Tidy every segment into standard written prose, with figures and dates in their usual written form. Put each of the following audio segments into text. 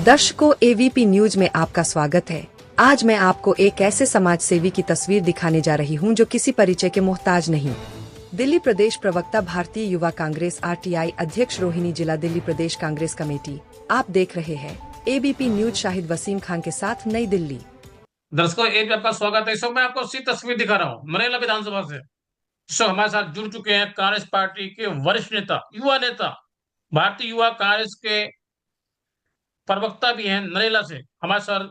दर्शकों, AVP news में आपका स्वागत है। आज मैं आपको एक ऐसे समाज सेवी की तस्वीर दिखाने जा रही हूं जो किसी परिचय के मोहताज नहीं। दिल्ली प्रदेश प्रवक्ता, भारतीय युवा कांग्रेस आरटीआई अध्यक्ष रोहिणी, जिला दिल्ली प्रदेश कांग्रेस कमेटी। आप देख रहे हैं एबीपी न्यूज। शाहिद वसीम खान के साथ, नई दिल्ली। दर्शकों, एक आपका स्वागत है। इस वक्त मैं आपको उसी तस्वीर दिखा रहा हूँ नरेला विधानसभा से। इस वक्त हमारे साथ जुड़ चुके हैं कांग्रेस पार्टी के वरिष्ठ नेता, युवा नेता, भारतीय युवा कांग्रेस के प्रवक्ता भी हैं। नरेला से हमारे साथ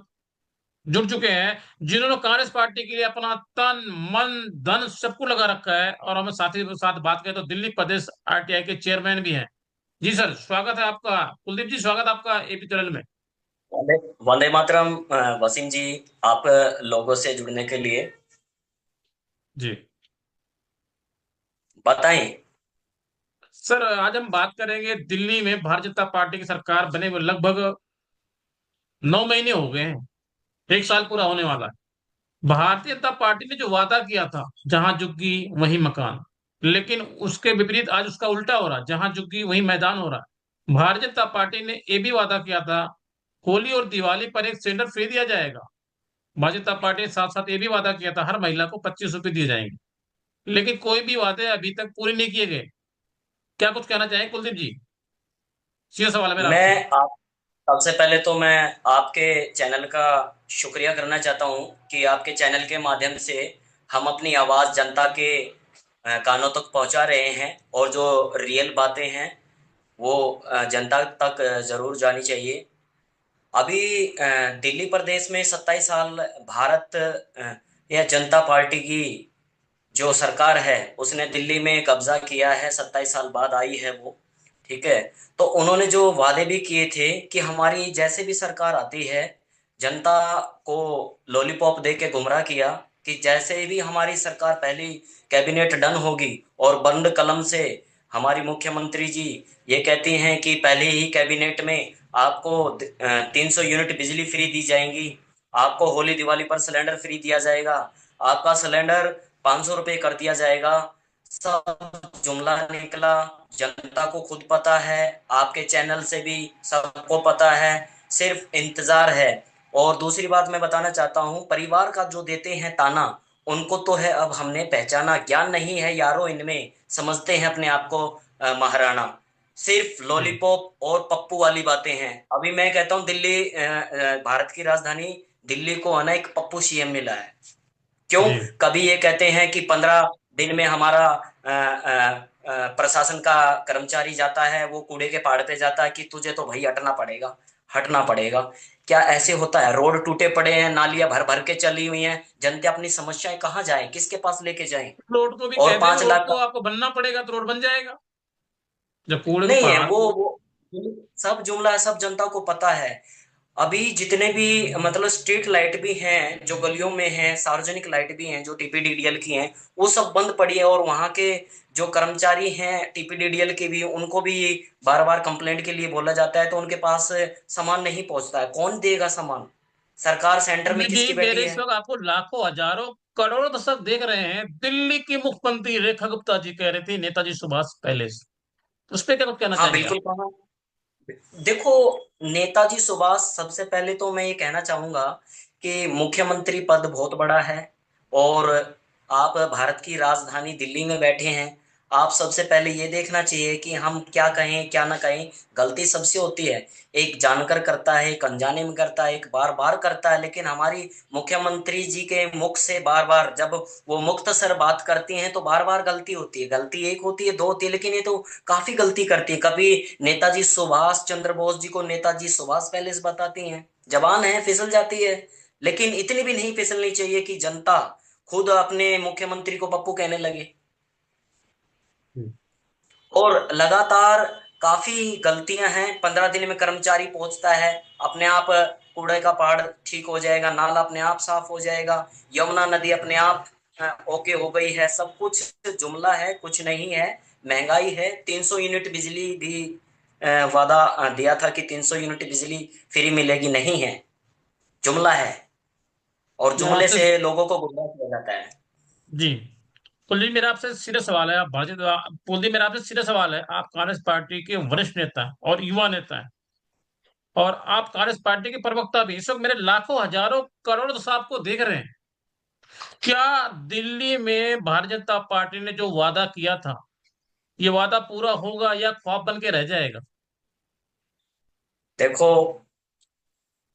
जुड़ चुके हैं जिन्होंने कांग्रेस पार्टी के लिए अपना तन मन धन सबको लगा रखा है। और हमें साथ ही साथ बात करें तो दिल्ली प्रदेश आरटीआई के चेयरमैन भी हैं। जी सर, स्वागत है आपका। कुलदीप जी, स्वागत है आपका एपी चैनल में। वंदे वंदे मातरम। वसीम जी, आप लोगों से जुड़ने के लिए जी बताएं। सर, आज हम बात करेंगे दिल्ली में भारतीय जनता पार्टी की सरकार बने हुए लगभग 9 महीने हो गए हैं। एक साल पूरा होने वाला है। भारतीय जनता पार्टी ने जो वादा किया था, जहां झुग्गी वहीं मकान, लेकिन उसके विपरीत आज उसका उल्टा हो रहा है। जहां झुग्गी वहीं मैदान हो रहा है। भारतीय जनता पार्टी ने ये भी वादा किया था, होली और दिवाली पर एक सिलेंडर फ्री दिया जाएगा। भारतीय जनता पार्टी ने साथ साथ ये भी वादा किया था, हर महिला को 25 रुपए दिए जाएंगे। लेकिन कोई भी वादे अभी तक पूरे नहीं किए गए। क्या कुछ कहना चाहेंगे कुलदीप जी? सीधा सवाल है मेरा आपसे। मैं आप सबसे पहले तो मैं आपके चैनल का शुक्रिया करना चाहता हूं कि आपके चैनल के माध्यम से हम अपनी आवाज़ जनता के कानों तक पहुंचा रहे हैं, और जो रियल बातें हैं वो जनता तक ज़रूर जानी चाहिए। अभी दिल्ली प्रदेश में 27 साल भारत या जनता पार्टी की जो सरकार है उसने दिल्ली में कब्जा किया है। 27 साल बाद आई है वो। ठीक है। तो उन्होंने जो वादे भी किए थे कि हमारी जैसे भी सरकार आती है, जनता को लॉलीपॉप दे के गुमराह किया कि जैसे भी हमारी सरकार पहली कैबिनेट डन होगी और बंद कलम से हमारी मुख्यमंत्री जी ये कहती हैं कि पहले ही कैबिनेट में आपको 300 यूनिट बिजली फ्री दी जाएंगी, आपको होली दिवाली पर सिलेंडर फ्री दिया जाएगा, आपका सिलेंडर 500 रुपये कर दिया जाएगा। सब जुमला निकला। जनता को खुद पता है, आपके चैनल से भी सबको पता है, सिर्फ इंतजार है। और दूसरी बात मैं बताना चाहता हूँ, परिवार का जो देते हैं ताना, उनको तो है अब हमने पहचाना। ज्ञान नहीं है यारो इनमें, समझते हैं अपने आप को महाराणा। सिर्फ जी लॉलीपॉप और पप्पू वाली बातें हैं। अभी मैं कहता हूँ दिल्ली भारत की राजधानी दिल्ली को है ना एक पप्पू सीएम मिला है। क्यों? जी। कभी ये कहते हैं कि 15 दिन में हमारा प्रशासन का कर्मचारी जाता है, वो कूड़े के पहाड़ पे जाता है कि तुझे तो भाई हटना पड़ेगा, हटना पड़ेगा। क्या ऐसे होता है? रोड टूटे पड़े हैं, नालियां भर भर के चली हुई हैं, जनता अपनी समस्याएं कहाँ जाए, किसके पास लेके जाएं? रोड को भी और कह दे, वो पांच रोड लाख को आपको बनना पड़ेगा तो रोड बन जाएगा। जब कूड़े को नहीं है पहाड़ वो को। वो सब जुमला है, सब जनता को पता है। अभी जितने भी मतलब स्ट्रीट लाइट भी हैं जो गलियों में हैं, सार्वजनिक लाइट भी हैं जो टीपीडीडीएल की हैं, वो सब बंद पड़ी है। और वहां के जो कर्मचारी हैं टीपीडीडीएल के भी, उनको भी बार बार कंप्लेंट के लिए बोला जाता है तो उनके पास सामान नहीं पहुंचता है। कौन देगा सामान? सरकार सेंटर में कुलदीप जी, किसकी बैठी मेरे इस है? वक्त आपको लाखों हजारों करोड़ों दर्शक देख रहे हैं। दिल्ली की मुख्यमंत्री रेखा गुप्ता जी कह रही थी नेताजी सुभाष पैलेस। उस पर क्या कुछ कहना हाँ चाहेंगे आप? बिल्कुल कहा। देखो, नेताजी सुभाष, सबसे पहले तो मैं ये कहना चाहूंगा कि मुख्यमंत्री पद बहुत बड़ा है, और आप भारत की राजधानी दिल्ली में बैठे हैं। आप सबसे पहले ये देखना चाहिए कि हम क्या कहें क्या ना कहें। गलती सबसे होती है, एक जानकर करता है, एक अनजाने में करता है, एक बार बार करता है। लेकिन हमारी मुख्यमंत्री जी के मुख से बार बार जब वो मुख्तसर बात करती हैं तो बार बार गलती होती है। गलती एक होती है, दो होती है, लेकिन ये तो काफी गलती करती है। कभी नेताजी सुभाष चंद्र बोस जी को नेताजी सुभाष पैलेस बताती हैं। जबान है, फिसल जाती है। लेकिन इतनी भी नहीं फिसलनी चाहिए कि जनता खुद अपने मुख्यमंत्री को पप्पू कहने लगे। हम्म। और लगातार काफी गलतियां हैं। 15 दिन में कर्मचारी पहुंचता है, अपने आप कूड़े का पहाड़ ठीक हो जाएगा, नाला अपने आप साफ हो जाएगा, यमुना नदी अपने आप ओके हो गई है। सब कुछ जुमला है, कुछ नहीं है। महंगाई है। 300 यूनिट बिजली भी वादा दिया था कि 300 यूनिट बिजली फ्री मिलेगी, नहीं है, जुमला है। और मैं जुमले आपसे से लोगों को गुमराह किया जाता है। जी कुलदीप, मेरा आपसे सीधा सवाल है। आप कुलदीप, मेरा आपसे सीधा सवाल है। आप कांग्रेस पार्टी के वरिष्ठ नेता हैं और युवा नेता हैं। और आप कांग्रेस पार्टी के प्रवक्ता भी, इस वक्त मेरे लाखों हजारों करोड़ दोस्त आपको देख रहे हैं। क्या दिल्ली में भारतीय जनता पार्टी ने जो वादा किया था, ये वादा पूरा होगा या ख्वाब बन के रह जाएगा? देखो,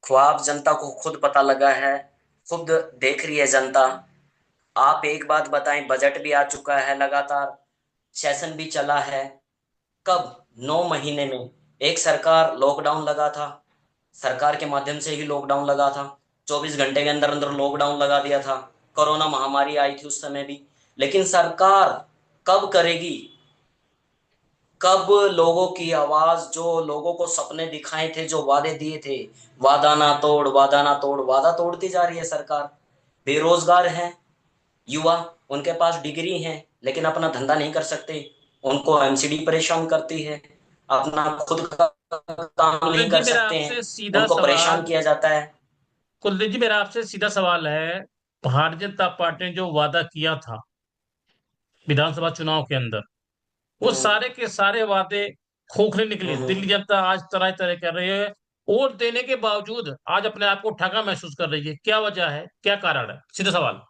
ख्वाब जनता को खुद पता लगा है, खुद देख रही है जनता। आप एक बात बताएं, बजट भी आ चुका है, लगातार सेशन भी चला है। कब? 9 महीने में एक सरकार लॉकडाउन लगा था, सरकार के माध्यम से ही लॉकडाउन लगा था। 24 घंटे के अंदर अंदर लॉकडाउन लगा दिया था। कोरोना महामारी आई थी उस समय भी। लेकिन सरकार कब करेगी? कब लोगों की आवाज, जो लोगों को सपने दिखाए थे, जो वादे दिए थे, वादा ना तोड़, वादा ना तोड़, वादा तोड़ती जा रही है सरकार। बेरोजगार हैं युवा, उनके पास डिग्री है लेकिन अपना धंधा नहीं कर सकते, उनको एमसीडी परेशान करती है, अपना खुद का काम नहीं कुलदीप जी, कर मेरा सकते हैं, आपसे सीधा उनको परेशान सवाल किया जाता है। कुलदीप जी, मेरा आपसे सीधा सवाल है। भारतीय जनता पार्टी ने जो वादा किया था विधानसभा चुनाव के अंदर, वो हम्म। सारे के सारे वादे खोखले निकले। हम्म। दिल्ली जनता आज तरह तरह कर रही है। वोट देने के बावजूद आज अपने आप को ठगा महसूस कर रही है। क्या वजह है, क्या कारण है? सीधा सवाल।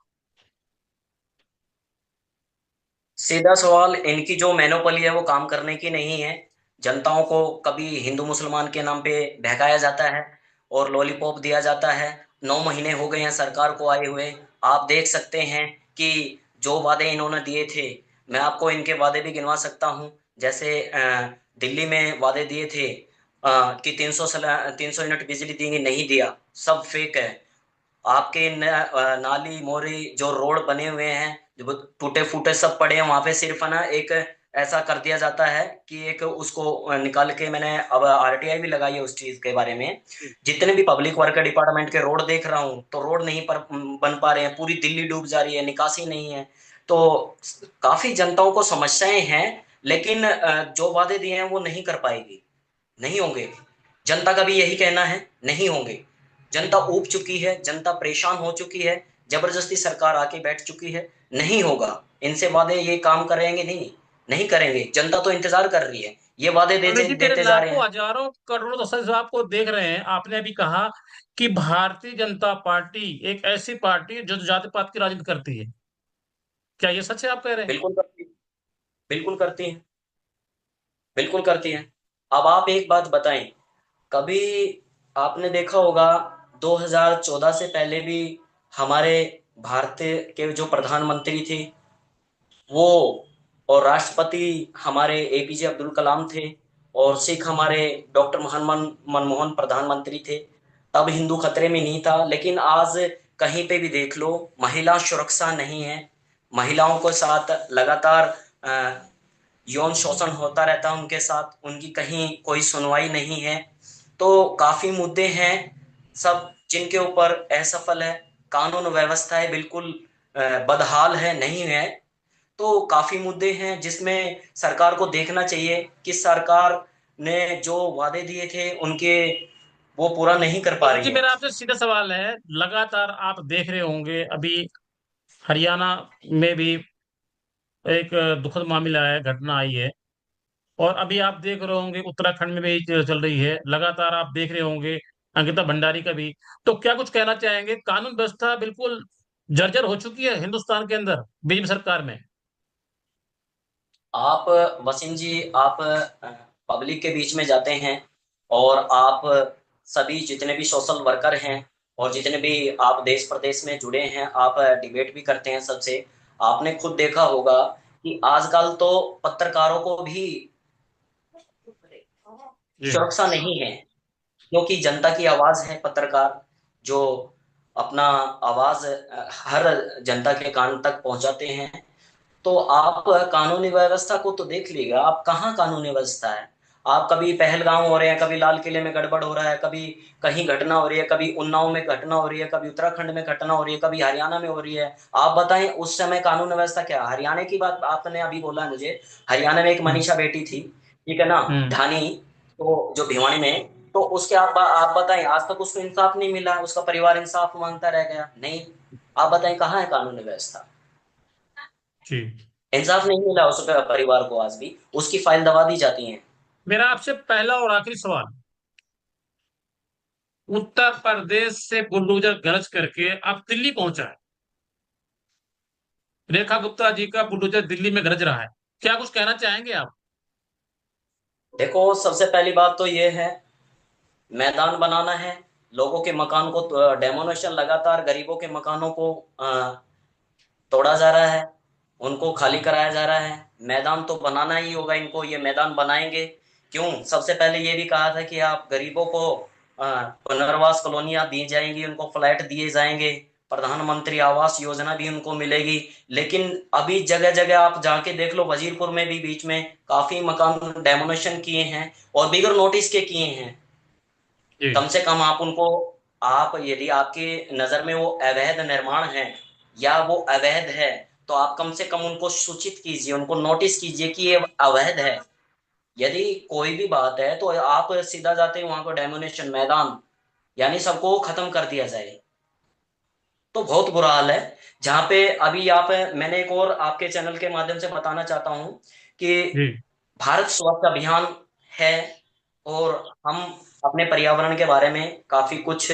सीधा सवाल, इनकी जो मैनोपली है वो काम करने की नहीं है। जनताओं को कभी हिंदू मुसलमान के नाम पे बहकाया जाता है और लॉलीपॉप दिया जाता है। 9 महीने हो गए हैं सरकार को आए हुए। आप देख सकते हैं कि जो वादे इन्होंने दिए थे, मैं आपको इनके वादे भी गिनवा सकता हूं। जैसे दिल्ली में वादे दिए थे कि 300 यूनिट बिजली देंगे, नहीं दिया, सब फेक है। आपके नाली मोरी जो रोड बने हुए हैं, जो टूटे फूटे सब पड़े हैं वहां पे, सिर्फ है ना एक ऐसा कर दिया जाता है कि एक उसको निकाल के, मैंने अब आरटीआई भी लगाई है उस चीज के बारे में। जितने भी पब्लिक वर्क डिपार्टमेंट के रोड देख रहा हूँ तो रोड नहीं पर बन पा रहे हैं, पूरी दिल्ली डूब जा रही है, निकासी नहीं है। तो काफी जनताओं को समस्याएं हैं। लेकिन जो वादे दिए हैं वो नहीं कर पाएगी, नहीं होंगे। जनता का भी यही कहना है, नहीं होंगे। जनता ऊब चुकी है, जनता परेशान हो चुकी है, जबरदस्ती सरकार आके बैठ चुकी है। नहीं होगा, इनसे वादे ये काम करेंगे नहीं, नहीं करेंगे। जनता तो इंतजार कर रही है, ये वादे पंडित देते जी, मेरे देते जा रहे लाखों हैं। हजारों करोड़ों दर्शक जो आपको देख रहे हैं, आपने अभी कहा कि भारतीय जनता पार्टी एक ऐसी पार्टी है जो जाति पात की राजनीति करती है। क्या ये सच है आप कह रहे हैं? बिल्कुल करती, बिल्कुल करती है, बिल्कुल करती है। अब आप एक बात बताएं, कभी आपने देखा होगा 2014 से पहले भी हमारे भारत के जो प्रधानमंत्री थे वो, और राष्ट्रपति हमारे एपीजे अब्दुल कलाम थे, और सिख हमारे डॉक्टर मनमोहन प्रधानमंत्री थे। तब हिंदू खतरे में नहीं था। लेकिन आज कहीं पे भी देख लो, महिला सुरक्षा नहीं है। महिलाओं के साथ लगातार यौन शोषण होता रहता है, उनके साथ उनकी कहीं कोई सुनवाई नहीं है। तो काफी मुद्दे हैं सब जिनके ऊपर असफल है। कानून व्यवस्था है बिल्कुल बदहाल है, नहीं है। तो काफी मुद्दे हैं जिसमें सरकार को देखना चाहिए कि सरकार ने जो वादे दिए थे उनके, वो पूरा नहीं कर पा पंडित जी, रही है। मेरा आपसे सीधा सवाल है। लगातार आप देख रहे होंगे, अभी हरियाणा में भी एक दुखद मामला है, घटना आई है। और अभी आप देख रहे होंगे उत्तराखंड में भी चल रही है। लगातार आप देख रहे होंगे अंकिता भंडारी का भी। तो क्या कुछ कहना चाहेंगे? कानून व्यवस्था बिल्कुल जर्जर हो चुकी है हिंदुस्तान के अंदर बीजेपी सरकार में। आप, वसीम जी, आप पब्लिक के बीच में जाते हैं और आप सभी जितने भी सोशल वर्कर हैं और जितने भी आप देश प्रदेश में जुड़े हैं, आप डिबेट भी करते हैं सबसे। आपने खुद देखा होगा कि आजकल तो पत्रकारों को भी जी। सुरक्षा नहीं है, क्योंकि जनता की आवाज है पत्रकार, जो अपना आवाज हर जनता के कान तक पहुंचाते हैं। तो आप कानूनी व्यवस्था को तो देख लीजिएगा, आप कहाँ कानूनी व्यवस्था है। आप कभी पहलगांव हो रहे हैं, कभी लाल किले में गड़बड़ हो रहा है, कभी कहीं घटना हो रही है, कभी उन्नाव में घटना हो रही है, कभी उत्तराखंड में घटना हो रही है, कभी हरियाणा में हो रही है। आप बताएं उस समय कानून व्यवस्था क्या है? हरियाणा की बात आपने अभी बोला है मुझे। हरियाणा में एक हम्म। मनीषा बेटी थी, ठीक है ना, हम्म। ढानी, तो जो भिवानी में, तो उसके आप बताएं, आज तक उसको इंसाफ नहीं मिला, उसका परिवार इंसाफ मांगता रह गया, नहीं। आप बताएं कहाँ है कानूनी व्यवस्था? जी। इंसाफ नहीं मिला उस परिवार को, आज भी उसकी फाइल दबा दी जाती है। मेरा आपसे पहला और आखिरी सवाल, उत्तर प्रदेश से बुलडोजर गरज करके अब दिल्ली पहुंचा है। रेखा गुप्ता जी का बुलडोजर दिल्ली में गरज रहा है। क्या कुछ कहना चाहेंगे आप? देखो, सबसे पहली बात तो ये है, मैदान बनाना है, लोगों के मकान को डेमोनेशन, लगातार गरीबों के मकानों को तोड़ा जा रहा है, उनको खाली कराया जा रहा है। मैदान तो बनाना ही होगा इनको, ये मैदान बनाएंगे क्यों? सबसे पहले ये भी कहा था कि आप गरीबों को पुनर्वास कॉलोनियां दी जाएंगी, उनको फ्लैट दिए जाएंगे, प्रधानमंत्री आवास योजना भी उनको मिलेगी। लेकिन अभी जगह जगह आप जाके देख लो, वजीरपुर में भी बीच में काफी मकान डेमोनेशन किए हैं और बिगर नोटिस के किए हैं। जी कम से कम आप उनको, आप यदि आपकी नजर में वो अवैध निर्माण है या वो अवैध है, तो आप कम से कम उनको सूचित कीजिए, उनको नोटिस कीजिए कि ये अवैध है। यदि कोई भी बात है तो आप सीधा जाते हैं वहां को डेमोनेशन, मैदान, यानी सबको खत्म कर दिया जाए। तो बहुत बुरा हाल है। जहां पे अभी आप, मैंने एक और आपके चैनल के माध्यम से बताना चाहता हूं कि जी भारत स्वच्छ अभियान है और हम अपने पर्यावरण के बारे में काफी कुछ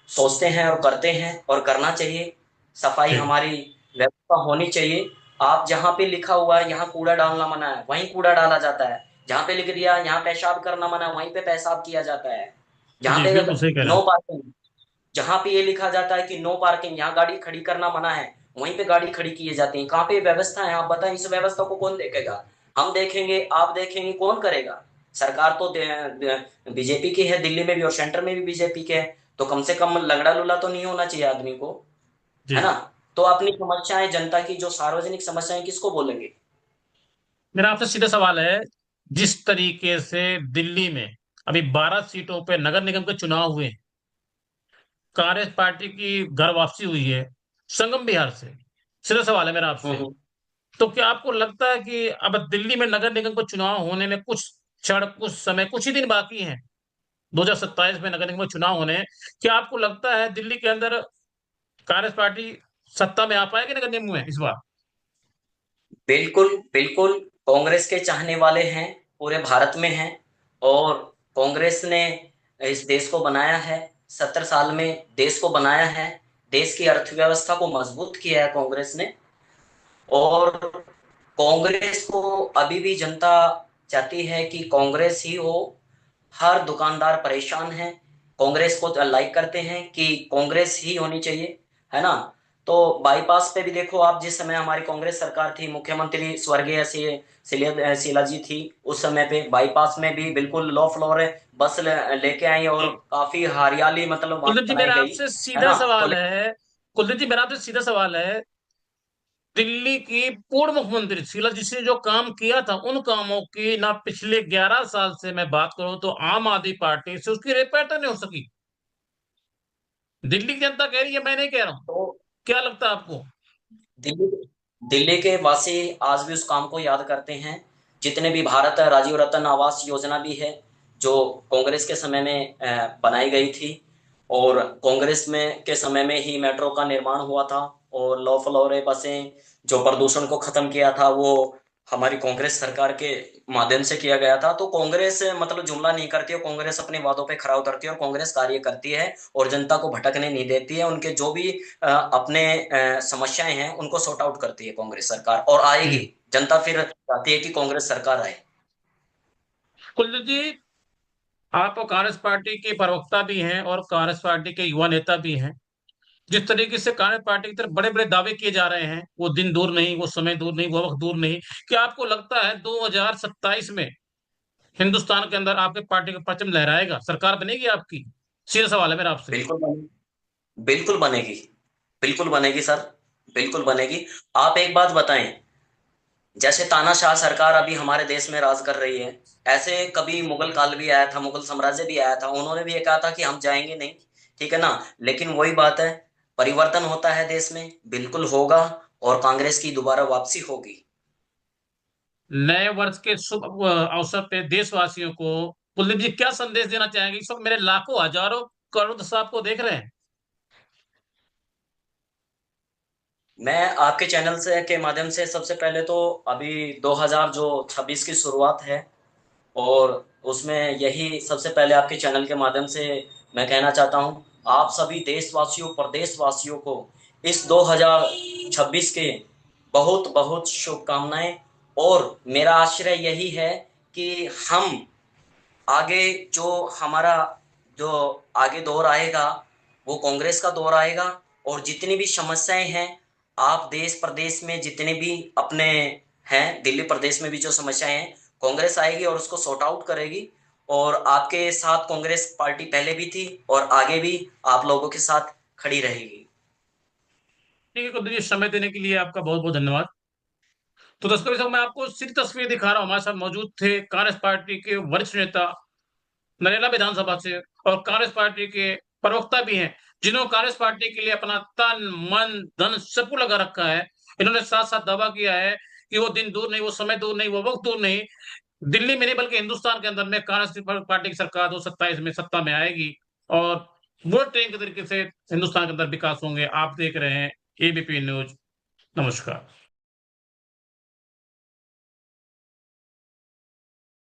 सोचते हैं और करते हैं और करना चाहिए। सफाई जी हमारी व्यवस्था होनी चाहिए। आप जहाँ पे लिखा हुआ है यहाँ कूड़ा डालना मना है, वहीं कूड़ा डाला जाता है। जहाँ पे लिख दिया यहाँ पेशाब करना मना है, वहीं पे पेशाब किया जाता है। जहाँ जी, पे बिल्कुल सही कह रहे नो हैं। पार्किंग, जहां पे ये लिखा जाता है कि नो पार्किंग, यहाँ गाड़ी खड़ी करना मना है, वहीं पे गाड़ी खड़ी की जाती है। कहाँ पे व्यवस्था है? आप बताएं, इस व्यवस्था को कौन देखेगा? हम देखेंगे, आप देखेंगे, कौन करेगा? सरकार तो बीजेपी की है, दिल्ली में भी और सेंटर में भी बीजेपी के है, तो कम से कम लगड़ा लुला तो नहीं होना चाहिए आदमी को, है जी, ना? तो अपनी समस्याएं, जनता की जो सार्वजनिक समस्याएं, किसको बोलेंगे? मेरा आपसे सीधा सवाल है, जिस तरीके से दिल्ली में अभी 12 सीटों पे नगर निगम के चुनाव हुए, कांग्रेस पार्टी की घर वापसी हुई है संगम बिहार से, सीधा सवाल है मेरा आपसे। हम्म। तो क्या आपको लगता है कि अब दिल्ली में नगर निगम का चुनाव होने में कुछ क्षण, कुछ समय, कुछ ही दिन बाकी हैं, 2027 में नगर निगम के चुनाव होने हैं, क्या आपको लगता है दिल्ली के अंदर कांग्रेस पार्टी सत्ता में आ पाएगी नगर निगम में इस बार? बिल्कुल बिल्कुल, कांग्रेस के चाहने वाले हैं, पूरे भारत में हैं। और कांग्रेस ने इस देश को बनाया है, 70 साल में देश को बनाया है, देश की अर्थव्यवस्था को मजबूत किया है कांग्रेस ने। और कांग्रेस को अभी भी जनता चाहती है कि कांग्रेस ही हो। हर दुकानदार परेशान है, कांग्रेस को लाइक करते हैं कि कांग्रेस ही होनी चाहिए, है ना? तो बाईपास पे भी देखो आप, जिस समय हमारी कांग्रेस सरकार थी, मुख्यमंत्री स्वर्गीय शीला जी थी, उस समय पे बाईपास में भी बिल्कुल लो फ्लोर बस लेके आई और जी काफी हरियाली मतलब वहां कुलदीप जी, बनाई मेरा गई, आपसे है सीधा ना? तो सवाल है, कुलदीप जी मेरा आपसे सीधा सवाल है, दिल्ली की पूर्व मुख्यमंत्री शीला जी ने जो काम किया था, उन कामों की ना पिछले 11 साल से मैं बात करूं तो आम आदमी पार्टी से उसकी रिपेयर तो नहीं हो सकी। दिल्ली की जनता कह रही है, मैं नहीं कह रहा हूं। तो क्या लगता है आपको? दिल्ली दिल्ली के वासी आज भी उस काम को याद करते हैं। जितने भी भारत राजीव रत्न आवास योजना भी है, जो कांग्रेस के समय में बनाई गई थी, और कांग्रेस में के समय में ही मेट्रो का निर्माण हुआ था, और लो फ्लोरे बसें, जो प्रदूषण को खत्म किया था, वो हमारी कांग्रेस सरकार के माध्यम से किया गया था। तो कांग्रेस मतलब जुमला नहीं करती है, कांग्रेस अपने वादों पे खरा उतरती है और कांग्रेस कार्य करती है और जनता को भटकने नहीं देती है। उनके जो भी अपने समस्याएं हैं उनको सॉर्ट आउट करती है कांग्रेस सरकार, और आएगी। जी जनता फिर चाहती है कि कांग्रेस सरकार आए। कुलदीप जी, आप कांग्रेस पार्टी के प्रवक्ता भी हैं और कांग्रेस पार्टी के युवा नेता भी हैं। जिस तरीके से कांग्रेस पार्टी की तरफ बड़े बड़े दावे किए जा रहे हैं, वो दिन दूर नहीं, वो समय दूर नहीं, वो वक्त दूर नहीं, क्या आपको लगता है 2027 में हिंदुस्तान के अंदर आपके पार्टी का परचम लहराएगा, सरकार बनेगी आपकी? सीधा सवाल है मेरा आपसे। बिल्कुल बनेगी, बिल्कुल बनेगी, बिल्कुल बनेगी सर, बिल्कुल बनेगी। आप एक बात बताएं, जैसे तानाशाह सरकार अभी हमारे देश में राज कर रही है, ऐसे कभी मुगल काल भी आया था, मुगल साम्राज्य भी आया था, उन्होंने भी ये कहा था कि हम जाएंगे नहीं, ठीक है ना? लेकिन वही बात है, परिवर्तन होता है देश में, बिल्कुल होगा, और कांग्रेस की दोबारा वापसी होगी। नए वर्ष के शुभ अवसर पे देशवासियों को कुलदीप जी क्या संदेश देना चाहेंगे? इस वक्त मेरे लाखों हजारों करोड़ दर्शक आपको देख रहे हैं। मैं आपके चैनल से के माध्यम से सबसे पहले तो अभी 2026 की शुरुआत है, और उसमें यही सबसे पहले आपके चैनल के माध्यम से मैं कहना चाहता हूं आप सभी देशवासियों प्रदेशवासियों को इस 2026 के बहुत बहुत शुभकामनाएं। और मेरा आश्रय यही है कि हम आगे जो हमारा जो आगे दौर आएगा वो कांग्रेस का दौर आएगा। और जितनी भी समस्याएं हैं, आप देश प्रदेश में जितने भी अपने हैं, दिल्ली प्रदेश में भी जो समस्याएं हैं, कांग्रेस आएगी और उसको सॉर्ट आउट करेगी। और आपके साथ कांग्रेस पार्टी पहले भी थी और आगे भी आप लोगों के साथ खड़ी रहेगी। ठीक है कुलदीप जी, समय देने के लिए आपका बहुत बहुत धन्यवाद। तो दर्शकों इस वक्त मैं आपको सिर्फ तस्वीर दिखा रहा हूँ। हमारे साथ मौजूद थे कांग्रेस पार्टी के वरिष्ठ नेता नरेला विधानसभा से, और कांग्रेस पार्टी के प्रवक्ता भी हैं, जिन्होंने कांग्रेस पार्टी के लिए अपना तन मन धन सब कुछ लगा रखा है। इन्होंने साथ साथ दावा किया है कि वो दिन दूर नहीं, वो समय दूर नहीं, वो वक्त दूर नहीं, दिल्ली में नहीं बल्कि हिंदुस्तान के अंदर में कांग्रेस पार्टी की सरकार 2027 में सत्ता में आएगी, और बुलेट ट्रेन के तरीके से हिंदुस्तान के अंदर विकास होंगे। आप देख रहे हैं एबीपी न्यूज। नमस्कार।